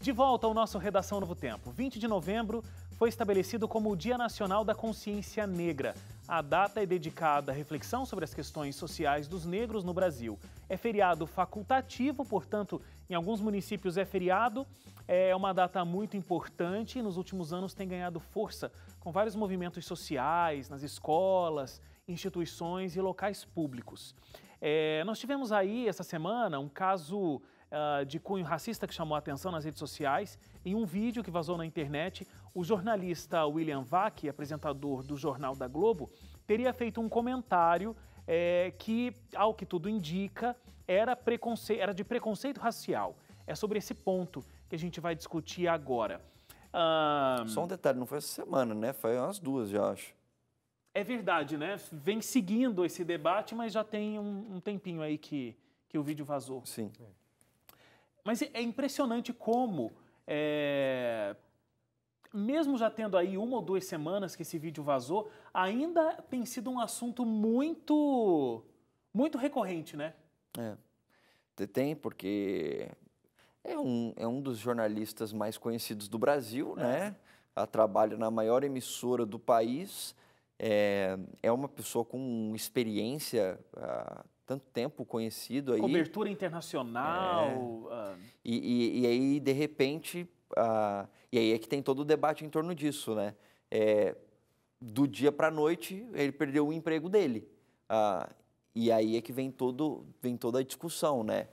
De volta ao nosso Redação Novo Tempo. 20 de novembro foi estabelecido como o Dia Nacional da Consciência Negra. A data é dedicada à reflexão sobre as questões sociais dos negros no Brasil. É feriado facultativo, portanto, em alguns municípios é feriado. É uma data muito importante e nos últimos anos tem ganhado força com vários movimentos sociais, nas escolas, instituições e locais públicos. Nós tivemos aí, essa semana, um caso de cunho racista que chamou a atenção nas redes sociais. Em um vídeo que vazou na internet, o jornalista William Vac, apresentador do Jornal da Globo, teria feito um comentário que, ao que tudo indica, era de preconceito racial. É sobre esse ponto que a gente vai discutir agora. Só um detalhe, não foi essa semana, né? Foi umas duas, já acho. É verdade, né? Vem seguindo esse debate, mas já tem um tempinho aí que o vídeo vazou. Sim. Mas é impressionante como, mesmo já tendo aí 1 ou 2 semanas que esse vídeo vazou, ainda tem sido um assunto muito recorrente, né? Tem, porque é um dos jornalistas mais conhecidos do Brasil, né? Trabalha na maior emissora do país, é uma pessoa com experiência tanto tempo conhecido aí. Cobertura internacional. E aí, de repente, e aí é que tem todo o debate em torno disso, né? Do dia para a noite, ele perdeu o emprego dele. E aí é que vem toda a discussão, né?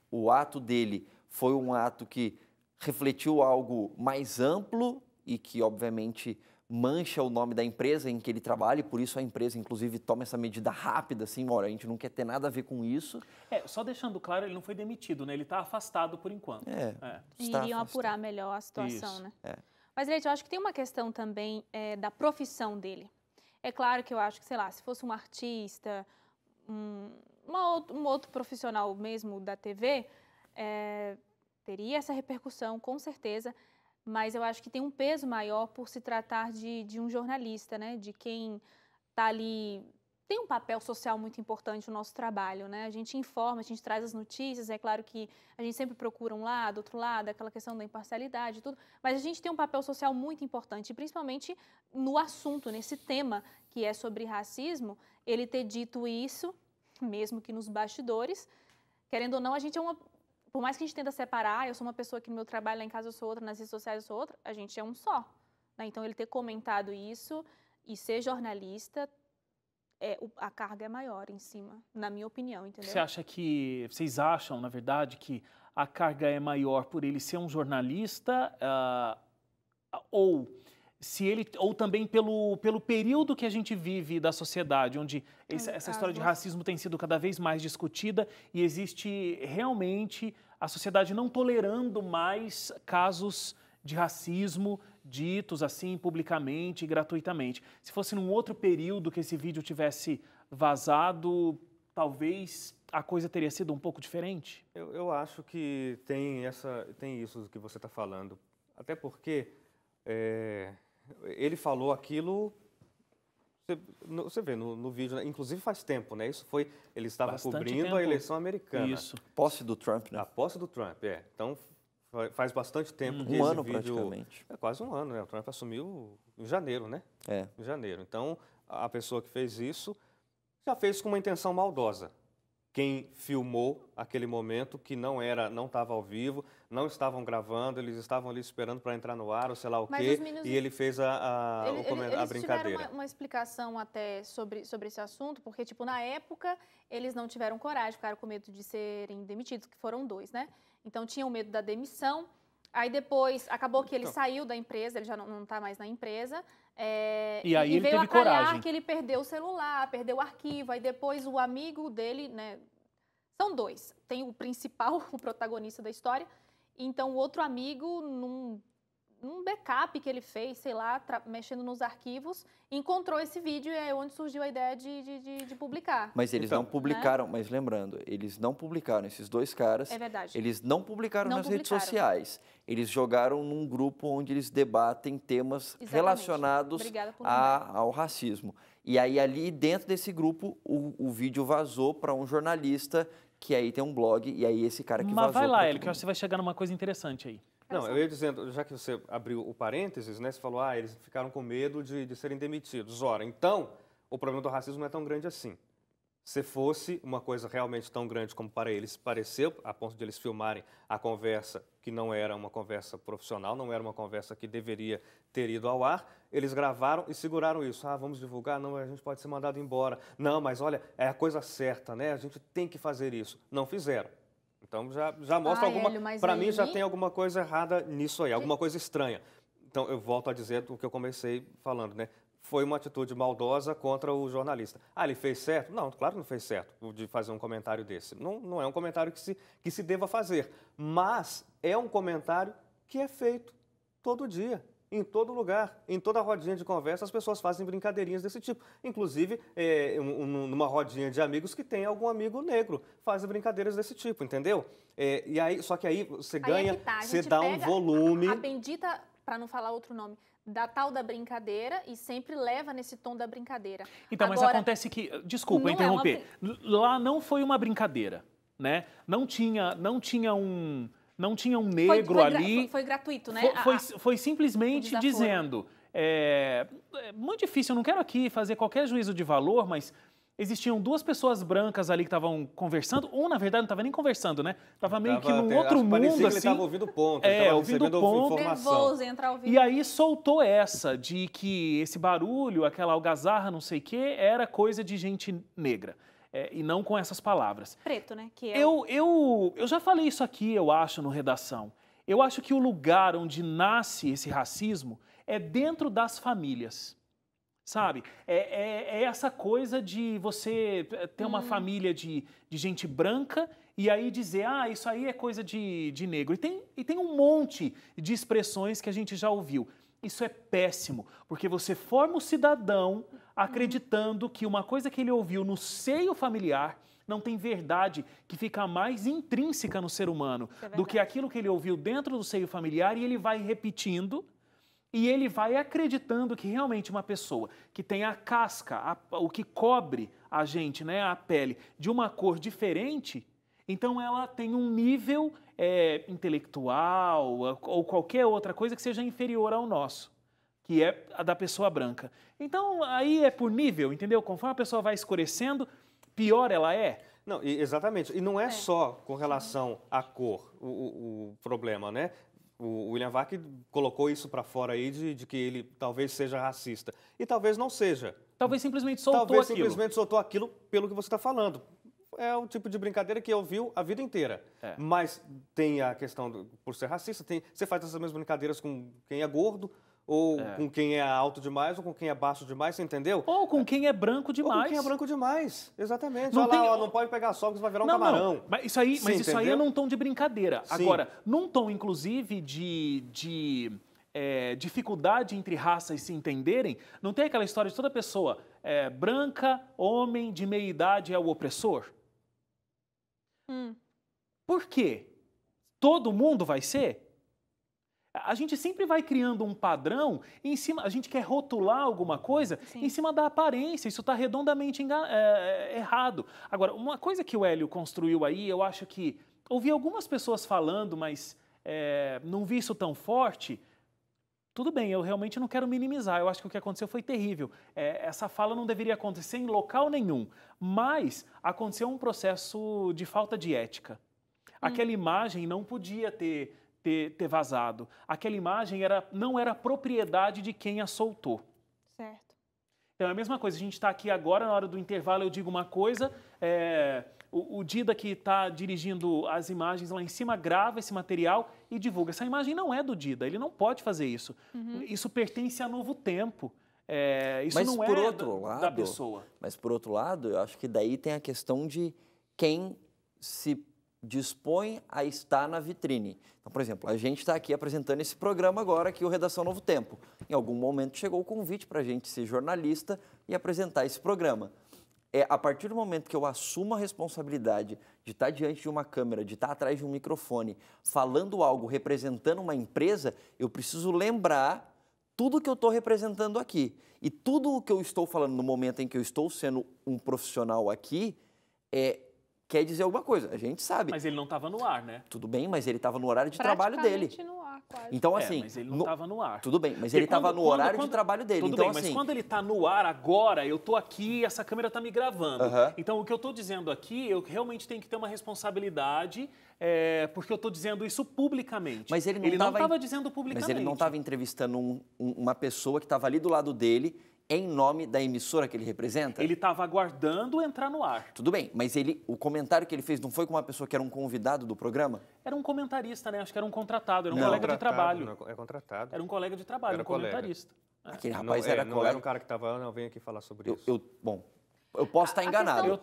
O ato dele foi um ato que refletiu algo mais amplo e que, obviamente, mancha o nome da empresa em que ele trabalha, e por isso a empresa, inclusive, toma essa medida rápida, assim, olha, a gente não quer ter nada a ver com isso. Só deixando claro, ele não foi demitido, né? Ele está afastado por enquanto. Iriam apurar melhor a situação, isso. Né? Mas, Leite, eu acho que tem uma questão também da profissão dele. É claro que eu acho que, sei lá, se fosse um artista, um outro profissional mesmo da TV, teria essa repercussão, com certeza. Mas eu acho que tem um peso maior por se tratar de um jornalista, né? De quem está ali, tem um papel social muito importante no nosso trabalho, né? A gente informa, a gente traz as notícias, é claro que a gente sempre procura um lado, outro lado, aquela questão da imparcialidade e tudo, mas a gente tem um papel social muito importante, principalmente no assunto, nesse tema que é sobre racismo, ele ter dito isso, mesmo que nos bastidores, querendo ou não, a gente por mais que a gente tenta separar, eu sou uma pessoa que no meu trabalho lá em casa eu sou outra, nas redes sociais eu sou outra, a gente é um só. Né? Então, ele ter comentado isso e ser jornalista, a carga é maior em cima, na minha opinião, entendeu? Vocês acham, na verdade, que a carga é maior por ele ser um jornalista ou também pelo período que a gente vive da sociedade, onde essa história de racismo tem sido cada vez mais discutida e existe realmente a sociedade não tolerando mais casos de racismo ditos assim publicamente e gratuitamente. Se fosse num outro período que esse vídeo tivesse vazado, talvez a coisa teria sido um pouco diferente? Eu acho que tem isso que você está falando, até porque ele falou aquilo, você vê no vídeo, né? Inclusive faz tempo, né? Ele estava cobrindo a eleição americana. Isso. Posse do Trump, né? A posse do Trump, Então, faz bastante tempo que esse esse ano, vídeo... praticamente. Quase um ano, né? O Trump assumiu em janeiro, né? Em janeiro. Então, a pessoa que fez isso já fez com uma intenção maldosa. Quem filmou aquele momento que não estava ao vivo, não estavam gravando, eles estavam ali esperando para entrar no ar, ou sei lá o quê, e ele fez a brincadeira. Eles tiveram uma explicação até sobre esse assunto, porque, tipo, na época, eles não tiveram coragem, ficaram com medo de serem demitidos, que foram 2, né? Então, tinham medo da demissão. Aí, depois, acabou que ele saiu da empresa, ele já não está mais na empresa. E aí ele veio teve a calhar coragem. que ele perdeu o celular, perdeu o arquivo. Aí, depois, o amigo dele, né? São 2. Tem o principal, o protagonista da história. Então, o outro amigo, num backup que ele fez, sei lá, mexendo nos arquivos, encontrou esse vídeo e é onde surgiu a ideia de publicar. Mas eles não publicaram, mas lembrando, eles não publicaram, esses 2 caras, é verdade. Eles não publicaram nas redes sociais. Eles jogaram num grupo onde eles debatem temas relacionados ao racismo. E aí, ali dentro desse grupo, o vídeo vazou para um jornalista, que aí tem um blog, e aí esse cara que vazou... Mas vai lá, Hélio, que eu acho que você vai chegar numa coisa interessante aí. Não, eu ia dizendo, já que você abriu o parênteses, né, você falou, eles ficaram com medo de serem demitidos. Ora, então, o problema do racismo não é tão grande assim. Se fosse uma coisa realmente tão grande como para eles pareceu, a ponto de eles filmarem a conversa, que não era uma conversa profissional, não era uma conversa que deveria ter ido ao ar, eles gravaram e seguraram isso. Vamos divulgar? Não, a gente pode ser mandado embora. Não, mas olha, é a coisa certa, né? A gente tem que fazer isso. Não fizeram. Então, já mostra alguma... Para mim, já tem alguma coisa errada nisso aí, alguma coisa estranha. Então, eu volto a dizer o que eu comecei falando, né? Foi uma atitude maldosa contra o jornalista. Ele fez certo? Não, claro que não fez certo de fazer um comentário desse. Não é um comentário que se deva fazer. Mas é um comentário que é feito todo dia. Em todo lugar, em toda rodinha de conversa, as pessoas fazem brincadeirinhas desse tipo. Inclusive, numa rodinha de amigos que tem algum amigo negro, fazem brincadeiras desse tipo, entendeu? Só que aí você ganha, você dá um volume... A bendita, para não falar outro nome, da tal da brincadeira e sempre leva nesse tom da brincadeira. Então, mas acontece que... Desculpa interromper. Lá não foi uma brincadeira, né? Não tinha um negro ali. Foi gratuito, né? Foi simplesmente dizendo, é muito difícil, eu não quero aqui fazer qualquer juízo de valor, mas existiam duas pessoas brancas ali que estavam conversando, na verdade não estava nem conversando, né? Estava meio que num outro mundo, assim. Ele estava ouvindo ponto, ele estava recebendo informação. Nervoso, entrar ouvindo. E aí soltou essa de que esse barulho, aquela algazarra, não sei o quê, era coisa de gente negra. E não com essas palavras. Preto, né? Que eu já falei isso aqui, eu acho, no Redação. Eu acho que o lugar onde nasce esse racismo é dentro das famílias, sabe? É essa coisa de você ter uma família de gente branca e aí dizer, isso aí é coisa de negro. E tem um monte de expressões que a gente já ouviu. Isso é péssimo, porque você forma o cidadão acreditando que uma coisa que ele ouviu no seio familiar não tem verdade que fica mais intrínseca no ser humano do que aquilo que ele ouviu dentro do seio familiar, e ele vai repetindo e ele vai acreditando que realmente uma pessoa que tem a casca, o que cobre a gente, né, a pele, de uma cor diferente, então ela tem um nível intelectual ou qualquer outra coisa que seja inferior ao nosso, que é a da pessoa branca. Então, aí é por nível, entendeu? Conforme a pessoa vai escurecendo, pior ela é. Não, exatamente. E não é só com relação à cor o problema, né? O William Vac colocou isso para fora aí de que ele talvez seja racista. E talvez não seja. Talvez simplesmente soltou aquilo pelo que você está falando. É um tipo de brincadeira que ouviu a vida inteira. Mas tem a questão, por ser racista, você faz essas mesmas brincadeiras com quem é gordo, ou com quem é alto demais, ou com quem é baixo demais, você entendeu? Ou com quem é branco demais. Ou com quem é branco demais, exatamente. Não pode pegar sol, que você vai virar um camarão. Não. Mas isso aí é num tom de brincadeira. Sim. Agora, num tom, inclusive, de dificuldade entre raças se entenderem, não tem aquela história de toda pessoa branca, homem, de meia idade é o opressor? Por quê? Todo mundo vai ser? A gente sempre vai criando um padrão em cima, a gente quer rotular alguma coisa em cima da aparência, isso está redondamente errado. Agora, uma coisa que o Hélio construiu aí, eu acho que ouvi algumas pessoas falando, mas não vi isso tão forte. Tudo bem, eu realmente não quero minimizar, eu acho que o que aconteceu foi terrível. Essa fala não deveria acontecer em local nenhum, mas aconteceu um processo de falta de ética. Aquela imagem não podia ter vazado. Aquela imagem não era propriedade de quem a soltou. Certo. Então é a mesma coisa, a gente está aqui agora, na hora do intervalo eu digo uma coisa, o Dida que está dirigindo as imagens lá em cima grava esse material e divulga. Essa imagem não é do Dida, ele não pode fazer isso. Isso pertence a Novo Tempo. Isso não é da pessoa. Mas por outro lado, eu acho que daí tem a questão de quem se dispõe a estar na vitrine. Então, por exemplo, a gente está aqui apresentando esse programa agora, aqui o Redação Novo Tempo. Em algum momento chegou o convite para a gente ser jornalista e apresentar esse programa. A partir do momento que eu assumo a responsabilidade de estar diante de uma câmera, de estar atrás de um microfone, falando algo, representando uma empresa, eu preciso lembrar tudo que eu estou representando aqui e tudo o que eu estou falando no momento em que eu estou sendo um profissional aqui quer dizer alguma coisa, a gente sabe. Mas ele não estava no ar, né? Tudo bem, mas ele estava no horário de trabalho dele. No ar, quase. Então, assim... mas ele não estava no ar. Tudo bem, mas ele estava no horário de trabalho dele. Tudo então, bem, assim... mas quando ele está no ar agora, eu estou aqui, essa câmera está me gravando. Então, o que eu estou dizendo aqui, eu realmente tenho que ter uma responsabilidade, porque eu estou dizendo isso publicamente. Mas ele não estava dizendo publicamente. Mas ele não estava entrevistando uma pessoa que estava ali do lado dele em nome da emissora que ele representa? Ele estava aguardando entrar no ar. Tudo bem, mas o comentário que ele fez não foi com uma pessoa que era um convidado do programa? Era um comentarista, né? Acho que era um contratado, era um colega de trabalho. Não, é contratado. Era um colega de trabalho, era um comentarista. Aquele rapaz não, era não colega. era um cara que estava, não, vem aqui falar sobre isso. Bom, eu posso estar enganado,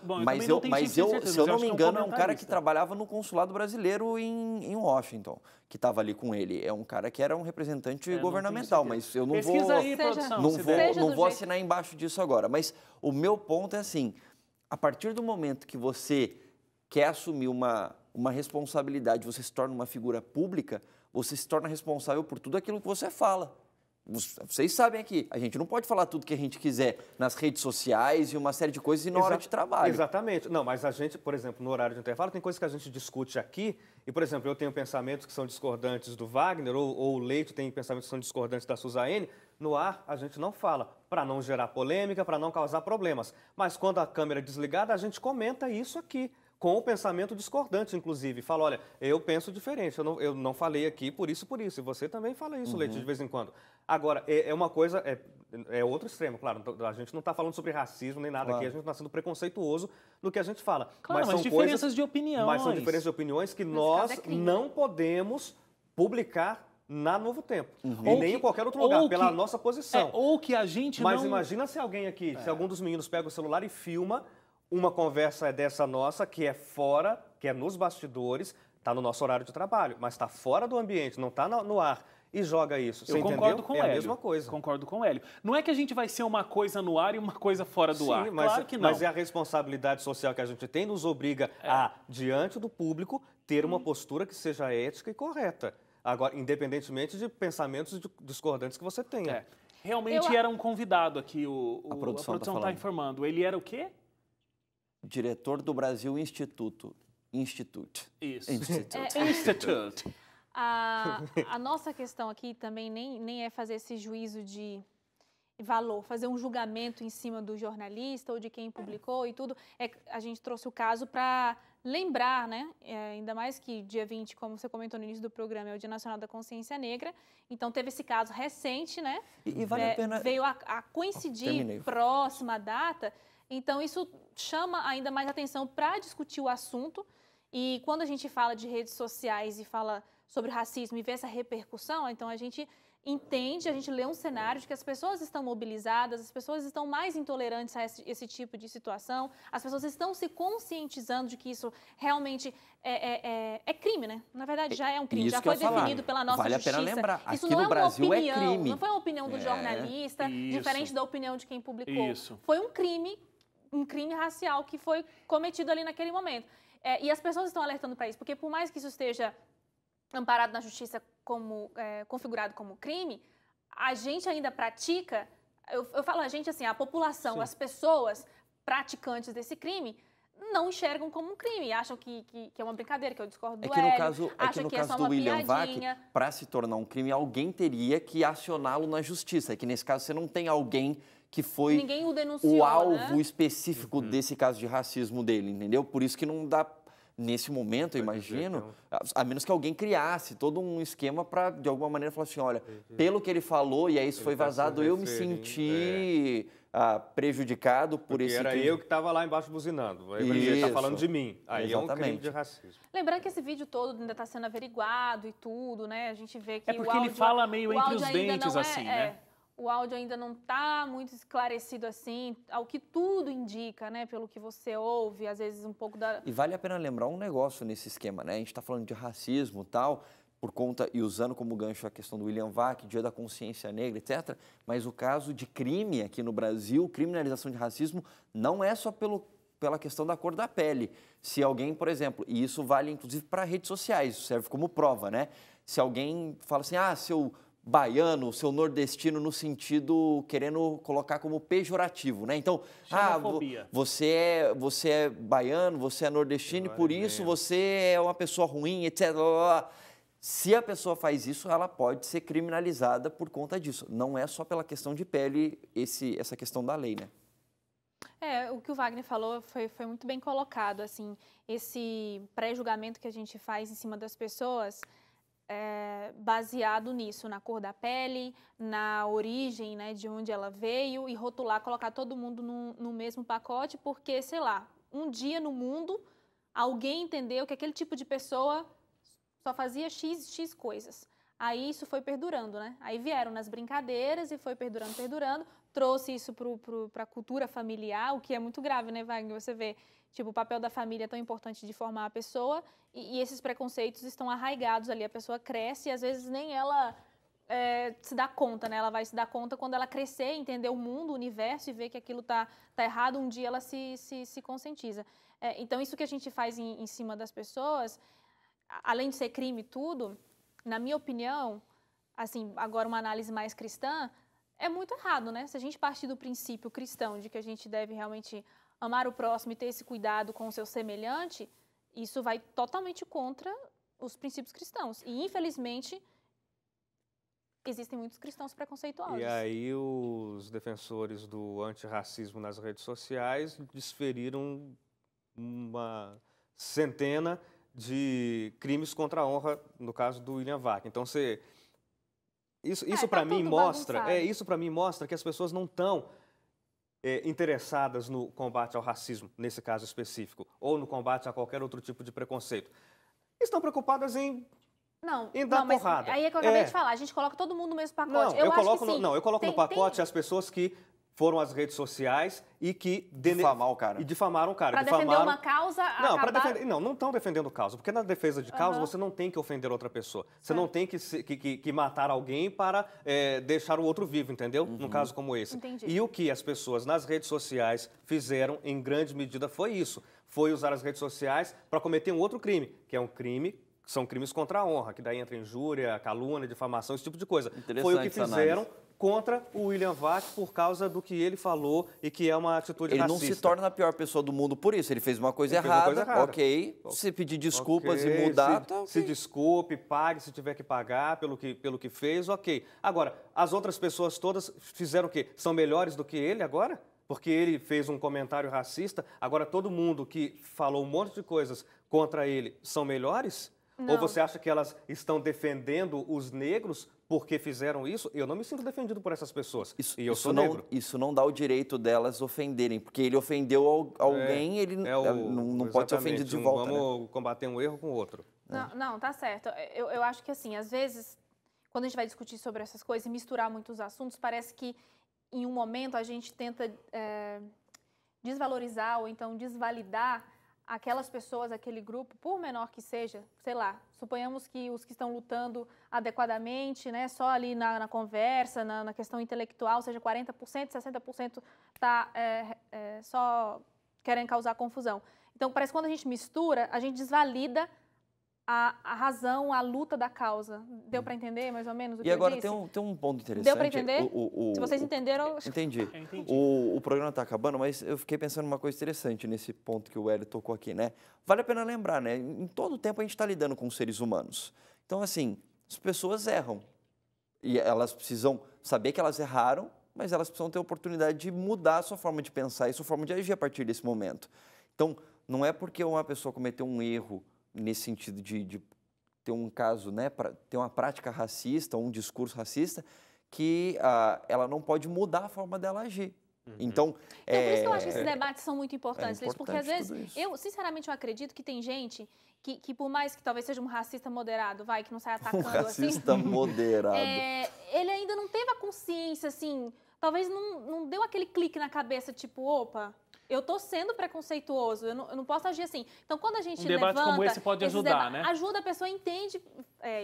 se eu não me engano, é um cara que trabalhava no consulado brasileiro em Washington, que estava ali com ele. É um cara que era um representante governamental, mas eu não vou... Aí, produção, não vou assinar embaixo disso agora. Mas o meu ponto é assim, a partir do momento que você quer assumir uma responsabilidade, você se torna uma figura pública, você se torna responsável por tudo aquilo que você fala. Vocês sabem aqui, a gente não pode falar tudo que a gente quiser nas redes sociais e uma série de coisas e na hora de trabalho. Exatamente. Não, mas a gente, por exemplo, no horário de intervalo, tem coisas que a gente discute aqui e, por exemplo, eu tenho pensamentos que são discordantes do Wagner ou o Leite tem pensamentos que são discordantes da Suzane. No ar, a gente não fala, para não gerar polêmica, para não causar problemas. Mas quando a câmera é desligada, a gente comenta isso aqui, com o pensamento discordante, inclusive. Fala, olha, eu penso diferente, eu não falei aqui por isso, e você também fala isso, Leite, de vez em quando. Agora, é uma coisa, é outro extremo, claro, a gente não está falando sobre racismo nem nada aqui, a gente está sendo preconceituoso no que a gente fala. Claro, mas são diferenças de opiniões. Mas são diferenças de opiniões que nós não podemos publicar na Novo Tempo. E nem em qualquer outro lugar, pela nossa posição. Ou que a gente Mas imagina se alguém aqui, se algum dos meninos pega o celular e filma uma conversa dessa nossa, que é fora, que é nos bastidores, está no nosso horário de trabalho, mas está fora do ambiente, não está no ar, e joga isso. Você concordo com o Hélio. É a mesma coisa. Concordo com o Hélio. Não é que a gente vai ser uma coisa no ar e uma coisa fora do ar. Claro que não. Mas é a responsabilidade social que a gente tem, nos obriga a, diante do público, ter uma postura que seja ética e correta. Agora, independentemente de pensamentos discordantes que você tenha. Realmente era um convidado aqui, a produção está informando. Ele era o quê? Diretor do Brasil Institute. Isso. Institute. A nossa questão aqui também nem é fazer esse juízo de valor, fazer um julgamento em cima do jornalista ou de quem publicou e tudo. A gente trouxe o caso para lembrar, né? Ainda mais que dia 20, como você comentou no início do programa, é o Dia Nacional da Consciência Negra. Então teve esse caso recente, né? E vale a pena... Veio a coincidir próxima data. Então, isso chama ainda mais atenção para discutir o assunto. E quando a gente fala de redes sociais e fala sobre racismo e vê essa repercussão, então a gente entende, a gente lê um cenário de que as pessoas estão mobilizadas, as pessoas estão mais intolerantes a esse tipo de situação, as pessoas estão se conscientizando de que isso realmente é crime, né? Na verdade, já é um crime, já foi definido pela nossa justiça. Vale a pena lembrar, isso aqui não no Brasil uma opinião, é crime. não foi uma opinião do jornalista, diferente da opinião de quem publicou. Foi um crime racial que foi cometido ali naquele momento. E as pessoas estão alertando para isso, porque por mais que isso esteja amparado na justiça como configurado como crime, a gente ainda pratica, eu falo a gente assim, a população, as pessoas praticantes desse crime não enxergam como um crime, acham que é uma brincadeira, que eu discordo do Hélio, acham que é só uma piadinha. Para se tornar um crime, alguém teria que acioná-lo na justiça, que nesse caso você não tem alguém que foi Ninguém o denunciou, o alvo específico desse caso de racismo dele, entendeu? Por isso que não dá, nesse momento, eu imagino, a menos que alguém criasse todo um esquema para, de alguma maneira, falar assim, olha, pelo que ele falou, e aí isso foi vazado, eu me senti prejudicado por esse crime. Era eu que estava lá embaixo buzinando, ele está falando de mim, aí é um crime de racismo. Lembrando que esse vídeo todo ainda está sendo averiguado e tudo, né? A gente vê que porque o áudio, ele fala meio entre os dentes, assim, né? O áudio ainda não está muito esclarecido assim, ao que tudo indica, né? Pelo que você ouve, às vezes um pouco da... E vale a pena lembrar um negócio nesse esquema, né? A gente está falando de racismo e tal, por conta, e usando como gancho a questão do William Vac, Dia da Consciência Negra, etc. Mas o caso de crime aqui no Brasil, criminalização de racismo, não é só pela questão da cor da pele. Se alguém, por exemplo, e isso vale inclusive para redes sociais, isso serve como prova, né? Se alguém fala assim, se eu baiano, seu nordestino no sentido querendo colocar como pejorativo, né? Então, você é baiano, você é nordestino e por isso você é uma pessoa ruim, etc. Se a pessoa faz isso, ela pode ser criminalizada por conta disso. Não é só pela questão de pele essa questão da lei, né? O que o Wagner falou foi muito bem colocado, assim, esse pré-julgamento que a gente faz em cima das pessoas baseado nisso, na cor da pele, na origem, né, de onde ela veio e rotular, colocar todo mundo no mesmo pacote, porque, sei lá, um dia no mundo alguém entendeu que aquele tipo de pessoa só fazia X coisas. Aí isso foi perdurando, né? Aí vieram nas brincadeiras e foi perdurando, trouxe isso para a cultura familiar, o que é muito grave, né, Wagner? Você vê, tipo, o papel da família é tão importante de formar a pessoa e esses preconceitos estão arraigados ali. A pessoa cresce e às vezes nem ela se dá conta, né? Ela vai se dar conta quando ela crescer, entender o mundo, o universo e ver que aquilo tá errado, um dia ela se conscientiza. Então, isso que a gente faz em cima das pessoas, além de ser crime e tudo, na minha opinião, assim, agora uma análise mais cristã, é muito errado, né? Se a gente partir do princípio cristão de que a gente deve realmente amar o próximo e ter esse cuidado com o seu semelhante, isso vai totalmente contra os princípios cristãos. E, infelizmente, existem muitos cristãos preconceituosos. E aí os defensores do antirracismo nas redes sociais desferiram uma centena de crimes contra a honra, no caso do William Vac. Então, isso para mim mostra que as pessoas não estão interessadas no combate ao racismo, nesse caso específico, ou no combate a qualquer outro tipo de preconceito. Estão preocupadas em dar porrada. Aí é que eu acabei de falar, a gente coloca todo mundo no mesmo pacote. Eu coloco no pacote as pessoas que foram às redes sociais e que difamaram o cara. Para defender uma causa, não estão defendendo causa, porque na defesa de causa você não tem que ofender outra pessoa. Você não tem que matar alguém para deixar o outro vivo, entendeu? Num caso como esse. Entendi. E o que as pessoas nas redes sociais fizeram, em grande medida, foi isso. Foi usar as redes sociais para cometer um outro crime, que é um crime... São crimes contra a honra, que daí entra injúria, calúnia, difamação, esse tipo de coisa. Foi o que fizeram contra o William Vac por causa do que ele falou e que é uma atitude racista. Ele não se torna a pior pessoa do mundo por isso. Ele fez uma coisa errada, ok. Se pedir desculpas e mudar, tá ok. Se desculpe, pague se tiver que pagar pelo que fez, ok. Agora, as outras pessoas todas fizeram o quê? São melhores do que ele agora? Porque ele fez um comentário racista, agora todo mundo que falou um monte de coisas contra ele são melhores? Não. Ou você acha que elas estão defendendo os negros porque fizeram isso? Eu não me sinto defendido por essas pessoas. Eu sou negro. Isso não dá o direito delas ofenderem, porque ele ofendeu alguém, ele não pode ser ofendido de volta. Vamos combater um erro com o outro. Não, tá certo. Eu acho que, assim, às vezes, quando a gente vai discutir sobre essas coisas e misturar muitos assuntos, parece que, em um momento, a gente tenta desvalorizar ou então desvalidar aquelas pessoas, aquele grupo, por menor que seja, sei lá, suponhamos que os que estão lutando adequadamente, né, só ali na conversa, na questão intelectual, seja 40%, 60% tá só querem causar confusão. Então, parece que quando a gente mistura, a gente desvalida a razão, a luta da causa. Deu para entender, mais ou menos, o que eu disse? E agora tem um ponto interessante. Deu para entender? Se vocês entenderam... Entendi. O programa está acabando, mas eu fiquei pensando uma coisa interessante nesse ponto que o Hélio tocou aqui, né? Vale a pena lembrar, né? Em todo tempo a gente está lidando com seres humanos. Então, assim, as pessoas erram. E elas precisam saber que elas erraram, mas elas precisam ter a oportunidade de mudar a sua forma de pensar e a sua forma de agir a partir desse momento. Então, não é porque uma pessoa cometeu um erro nesse sentido de ter um caso, né, ter uma prática racista, um discurso racista, que ela não pode mudar a forma dela agir. Então, por isso que eu acho que esses debates são muito importantes, importante porque às vezes, sinceramente, eu acredito que tem gente que por mais que talvez seja um racista moderado, que não sai atacando assim... Um racista moderado. Ele ainda não teve a consciência, assim, talvez não deu aquele clique na cabeça, tipo, opa... Eu estou sendo preconceituoso, eu não posso agir assim. Então, quando a gente levanta... debate como esse pode ajudar, né? Ajuda, a pessoa entende,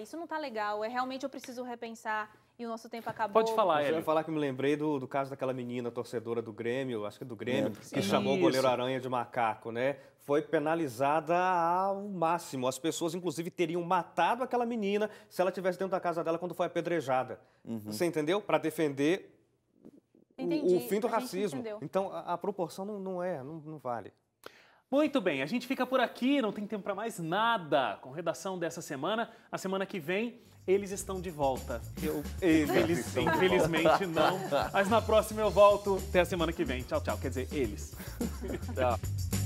isso não está legal, realmente eu preciso repensar e o nosso tempo acabou. Pode falar, Eu ia falar que me lembrei do caso daquela menina torcedora do Grêmio, acho que do Grêmio, que chamou o goleiro Aranha de macaco, né? Foi penalizada ao máximo. As pessoas, inclusive, teriam matado aquela menina se ela estivesse dentro da casa dela quando foi apedrejada. Você entendeu? Para defender o fim do racismo. Então, a proporção não vale. Muito bem, a gente fica por aqui, não tem tempo para mais nada com redação dessa semana. A semana que vem, eles estão de volta. Eles infelizmente não, mas na próxima eu volto. Até a semana que vem. Tchau, tchau. Quer dizer, eles. Tchau.